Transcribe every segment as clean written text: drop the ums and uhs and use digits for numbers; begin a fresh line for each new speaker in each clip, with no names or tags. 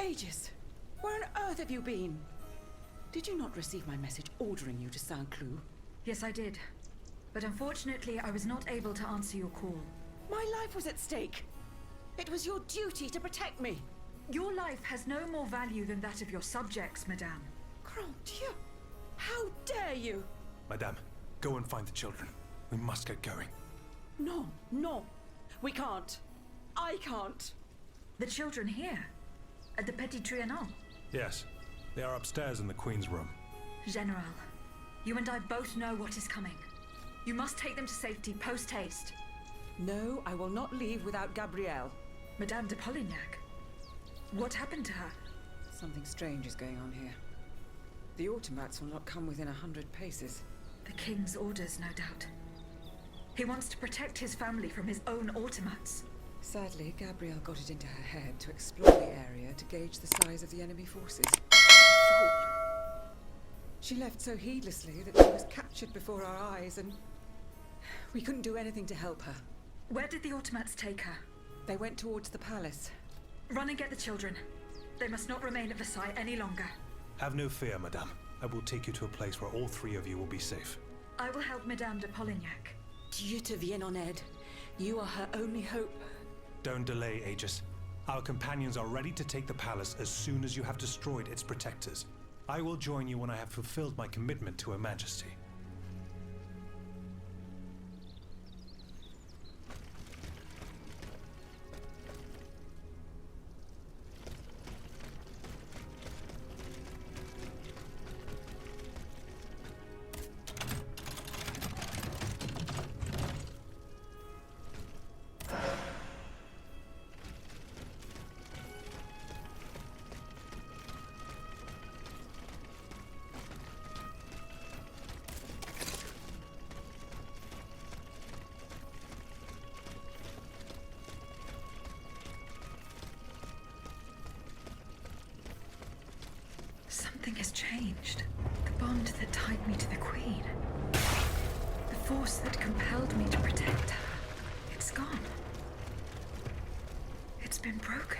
Aegis, where on earth have you been? Did you not receive my message ordering you to Saint-Cloud?
Yes, I did. But unfortunately, I was not able to answer your call.
My life was at stake. It was your duty to protect me.
Your life has no more value than that of your subjects, Madame.
Grand Dieu! How dare you!
Madame, go and find the children. We must get going.
No, no. We can't. I can't.
The children here? At the Petit Trianon?
Yes, they are upstairs in the Queen's room.
General, you and I both know what is coming. You must take them to safety post-haste.
No, I will not leave without Gabrielle.
Madame de Polignac, what happened to her?
Something strange is going on here. The automats will not come within 100 paces.
The King's orders, no doubt. He wants to protect his family from his own automats.
Sadly, Gabrielle got it into her head to explore the area to gauge the size of the enemy forces. Fool. She left so heedlessly that she was captured before our eyes, and we couldn't do anything to help her.
Where did the automats take her?
They went towards the palace.
Run and get the children. They must not remain at Versailles any longer.
Have no fear, Madame. I will take you to a place where all three of you will be safe.
I will help Madame de Polignac.
Dieu te vienne en aide. You are her only hope.
Don't delay, Aegis. Our companions are ready to take the palace as soon as you have destroyed its protectors. I will join you when I have fulfilled my commitment to Her Majesty.
Something has changed. The bond that tied me to the Queen. The force that compelled me to protect her. It's gone. It's been broken.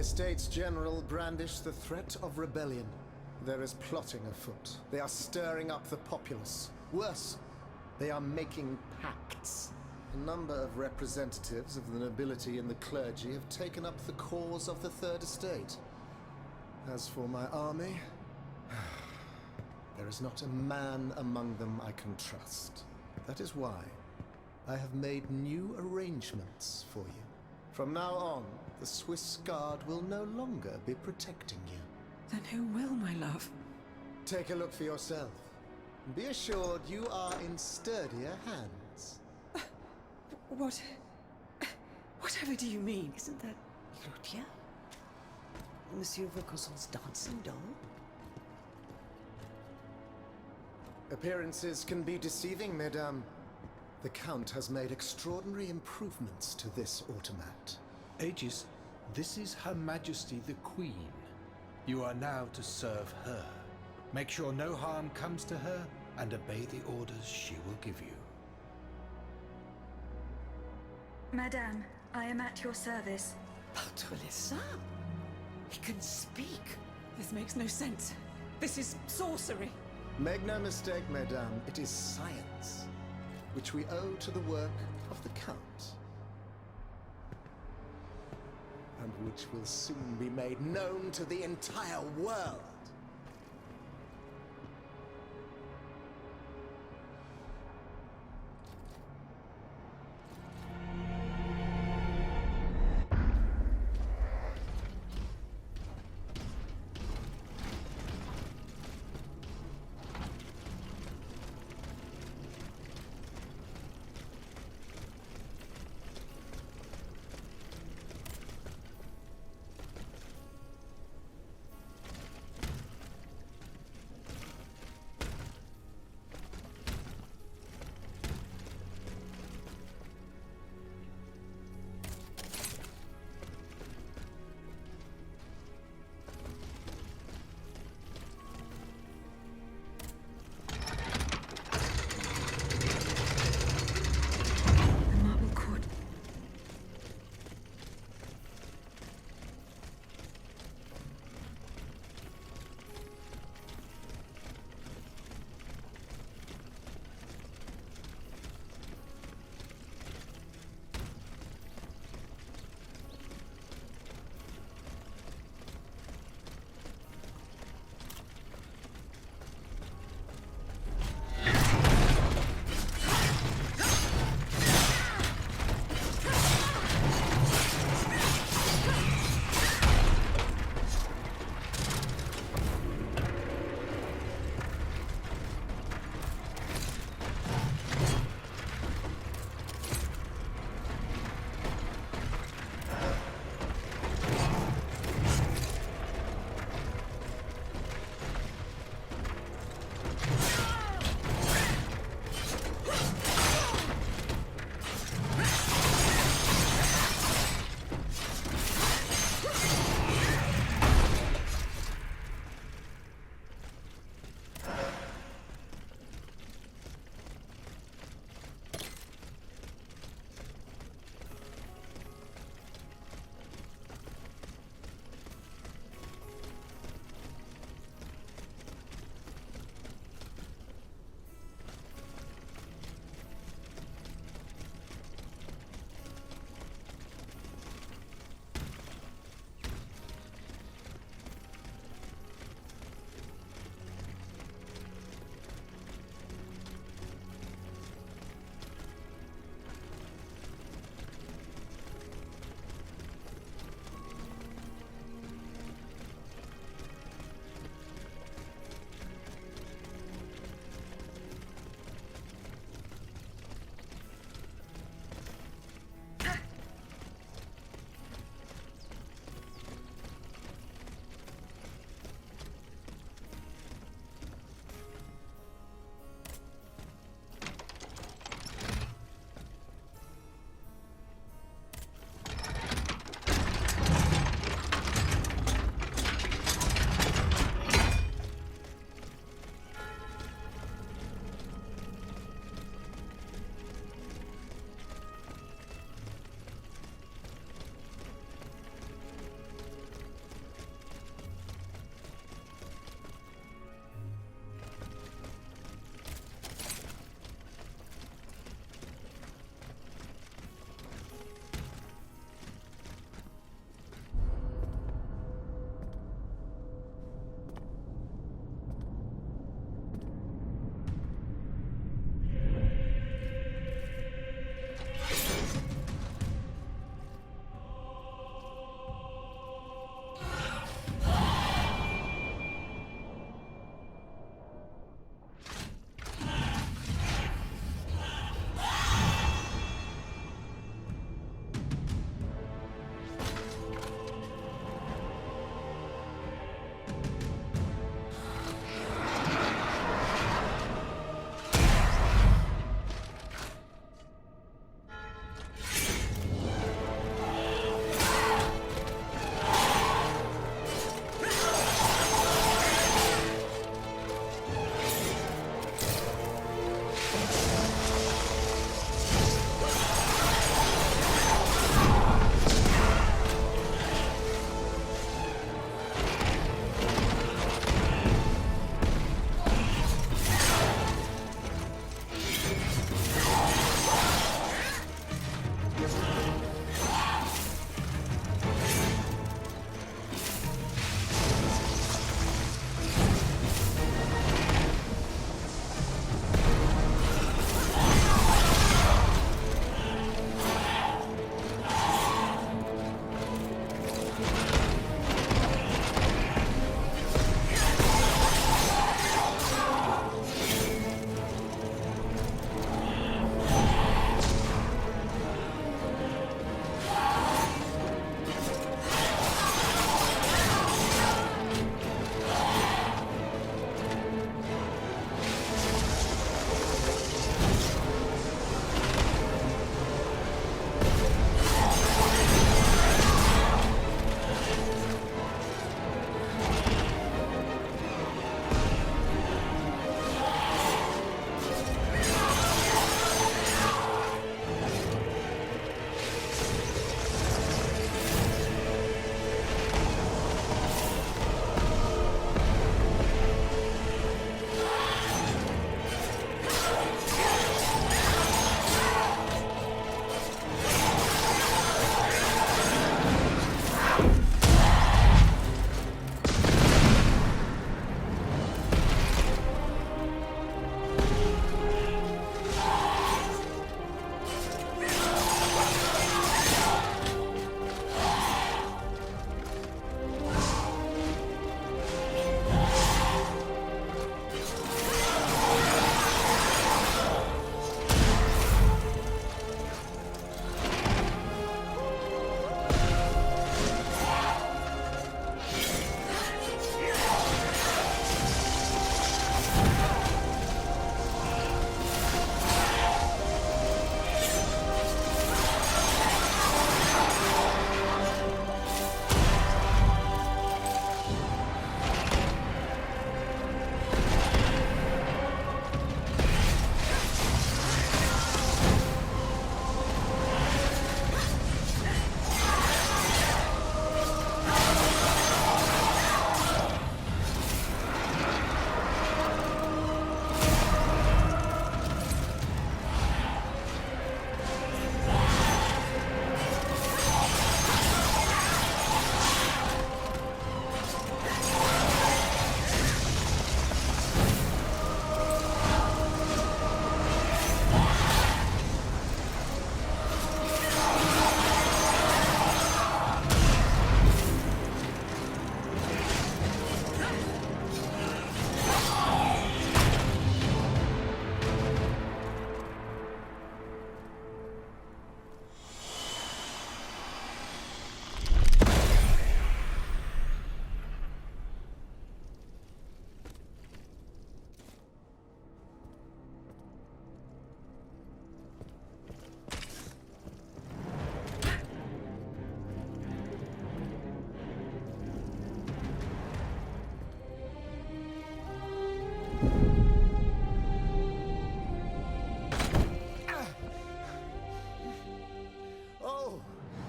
Estates General brandish the threat of rebellion. There is plotting afoot. They are stirring up the populace. Worse, they are making pacts. A number of representatives of the nobility and the clergy have taken up the cause of the Third Estate. As for my army, there is not a man among them I can trust. That is why I have made new arrangements for you. From now on, the Swiss Guard will no longer be protecting you.
Then who will, my love?
Take a look for yourself. Be assured you are in sturdier hands.
Whatever do you mean?
Isn't that Claudia? Monsieur Vaucanson's dancing doll?
Appearances can be deceiving, mesdames. The Count has made extraordinary improvements to this automat.
Aegis, this is Her Majesty the Queen. You are now to serve her. Make sure no harm comes to her and obey the orders she will give you.
Madame, I am at your service.
Votre les He can speak.
This makes no sense. This is sorcery.
Make no mistake, mesdames, it is science, which we owe to the work of the Count. And which will soon be made known to the entire world.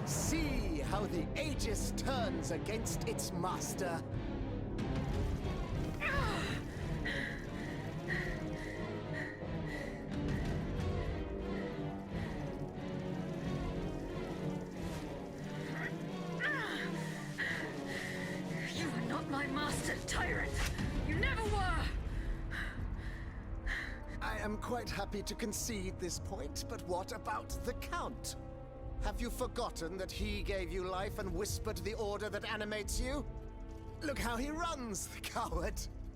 See how the Aegis turns against its master.
You are not my master, tyrant! You never were!
I am quite happy to concede this point, but what about the Count? Have you forgotten that he gave you life and whispered the order that animates you? Look how he runs, the coward!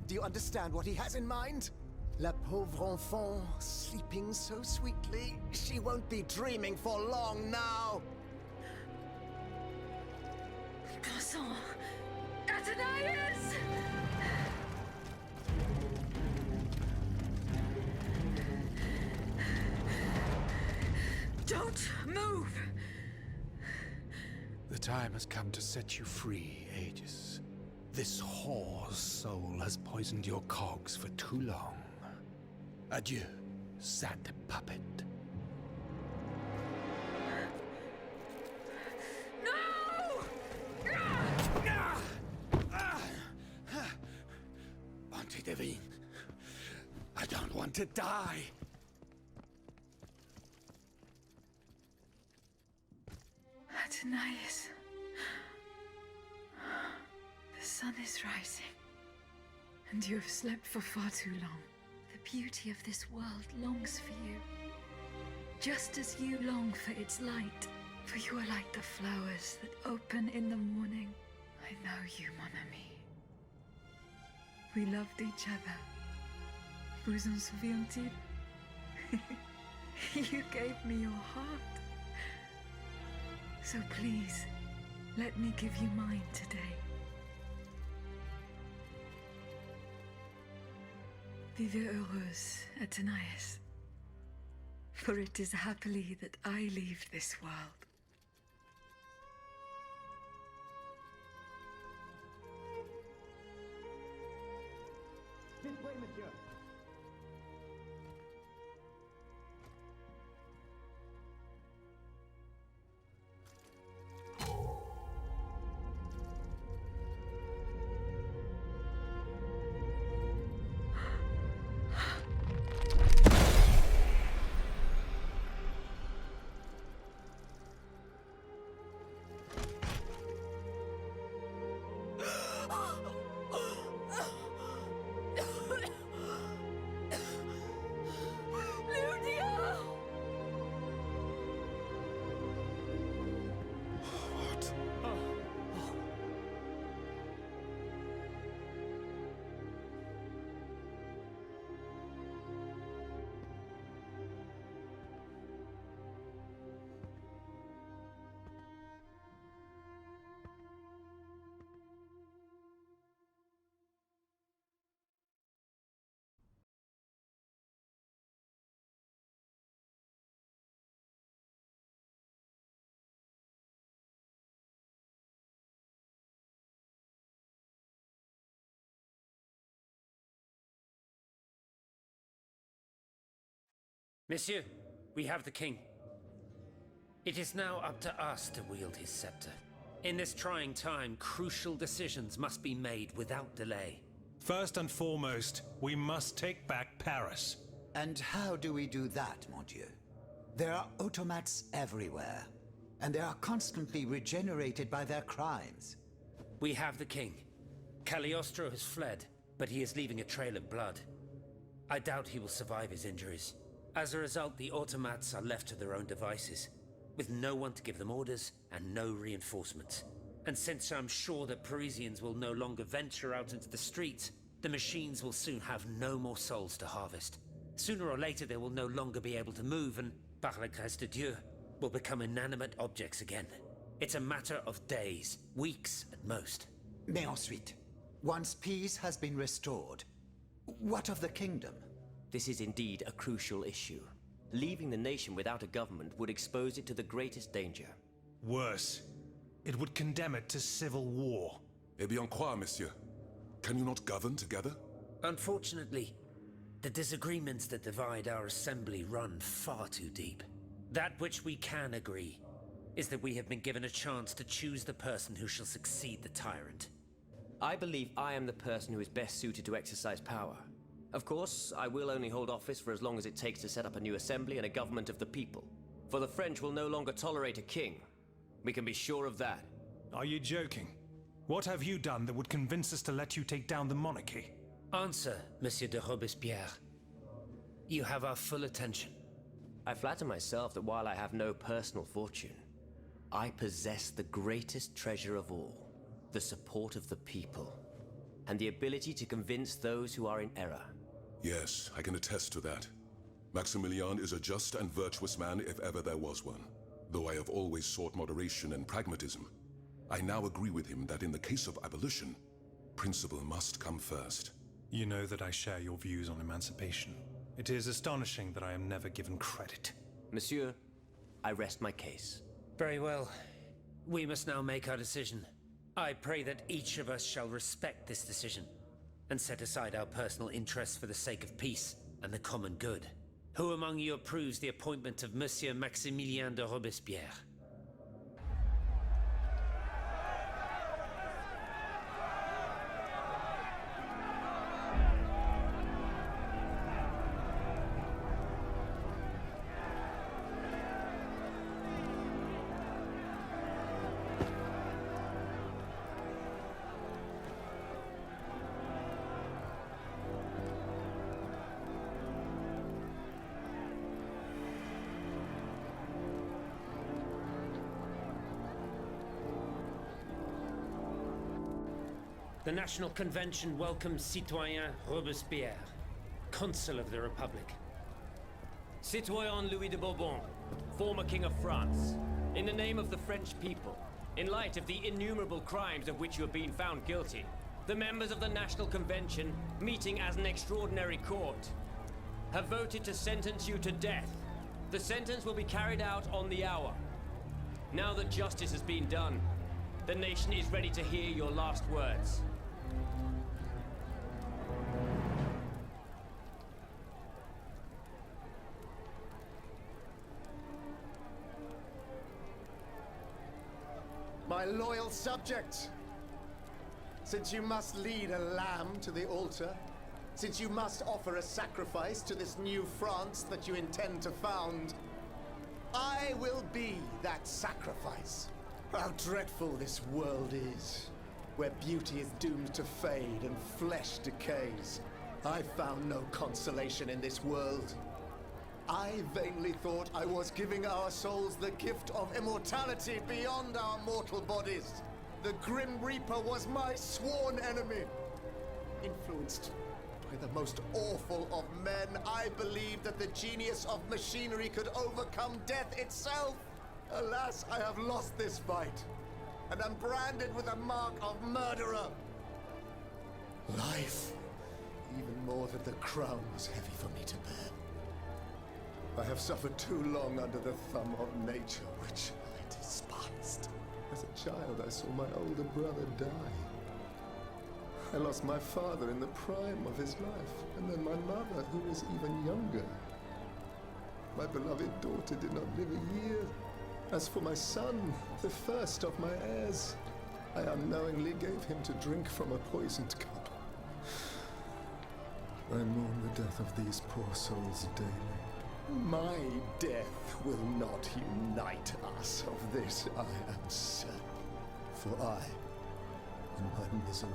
Do you understand what he has in mind? La pauvre enfant, sleeping so sweetly, she won't be dreaming for long now!
Passons! Athenais! Don't move!
The time has come to set you free, Aegis. This whore's soul has poisoned your cogs for too long. Adieu, sad puppet.
No!
Auntie Devine, I don't want to die.
Athenais. The sun is rising, and you have slept for far too long. The beauty of this world longs for you, just as you long for its light. For you are like the flowers that open in the morning. I know you, mon ami. We loved each other. Vous en souvient-il? You gave me your heart. So please, let me give you mine today. Vivez heureuse, Athenais. For it is happily that I leave this world.
This way, monsieur.
Monsieur, we have the king. It is now up to us to wield his scepter. In this trying time, crucial decisions must be made without delay.
First and foremost, we must take back Paris.
And how do we do that, mon Dieu? There are automats everywhere, and they are constantly regenerated by their crimes.
We have the king. Cagliostro has fled, but he is leaving a trail of blood. I doubt he will survive his injuries. As a result, the automats are left to their own devices, with no one to give them orders and no reinforcements. And since I'm sure that Parisians will no longer venture out into the streets, the machines will soon have no more souls to harvest. Sooner or later they will no longer be able to move and, par la grâce de Dieu, will become inanimate objects again. It's a matter of days, weeks at most.
Mais ensuite, once peace has been restored, what of the kingdom?
This is indeed a crucial issue. Leaving the nation without a government would expose it to the greatest danger.
Worse, it would condemn it to civil war.
Eh bien quoi, monsieur? Can you not govern together?
Unfortunately, the disagreements that divide our assembly run far too deep. That which we can agree is that we have been given a chance to choose the person who shall succeed the tyrant.
I believe I am the person who is best suited to exercise power. Of course, I will only hold office for as long as it takes to set up a new assembly and a government of the people. For the French will no longer tolerate a king. We can be sure of that.
Are you joking? What have you done that would convince us to let you take down the monarchy?
Answer, Monsieur de Robespierre. You have our full attention.
I flatter myself that while I have no personal fortune, I possess the greatest treasure of all, the support of the people, and the ability to convince those who are in error.
Yes, I can attest to that. Maximilian is a just and virtuous man if ever there was one. Though I have always sought moderation and pragmatism, I now agree with him that in the case of abolition, principle must come first.
You know that I share your views on emancipation. It is astonishing that I am never given credit.
Monsieur, I rest my case.
Very well. We must now make our decision. I pray that each of us shall respect this decision and set aside our personal interests for the sake of peace and the common good. Who among you approves the appointment of Monsieur Maximilien de Robespierre? The National Convention welcomes Citoyen Robespierre, Consul of the Republic.
Citoyen Louis de Bourbon, former King of France, in the name of the French people, in light of the innumerable crimes of which you have been found guilty, the members of the National Convention, meeting as an extraordinary court, have voted to sentence you to death. The sentence will be carried out on the hour. Now that justice has been done, the nation is ready to hear your last words.
My loyal subjects, since you must lead a lamb to the altar, since you must offer a sacrifice to this new France that you intend to found, I will be that sacrifice. How dreadful this world is, where beauty is doomed to fade and flesh decays. I found no consolation in this world. I vainly thought I was giving our souls the gift of immortality beyond our mortal bodies. The Grim Reaper was my sworn enemy. Influenced by the most awful of men, I believed that the genius of machinery could overcome death itself. Alas, I have lost this fight, and am branded with the mark of murderer. Life, even more than the crown, was heavy for me to bear. I have suffered too long under the thumb of nature, which I despised. As a child, I saw my older brother die. I lost my father in the prime of his life, and then my mother, who was even younger. My beloved daughter did not live a year. As for my son, the first of my heirs, I unknowingly gave him to drink from a poisoned cup. I mourn the death of these poor souls daily. My death will not unite us, of this I am certain. For I, in my misery,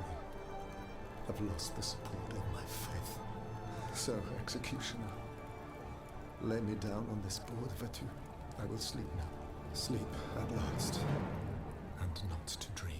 have lost the support of my faith. So, executioner, lay me down on this board of Vertu. I will sleep now. Sleep at last, and not to dream.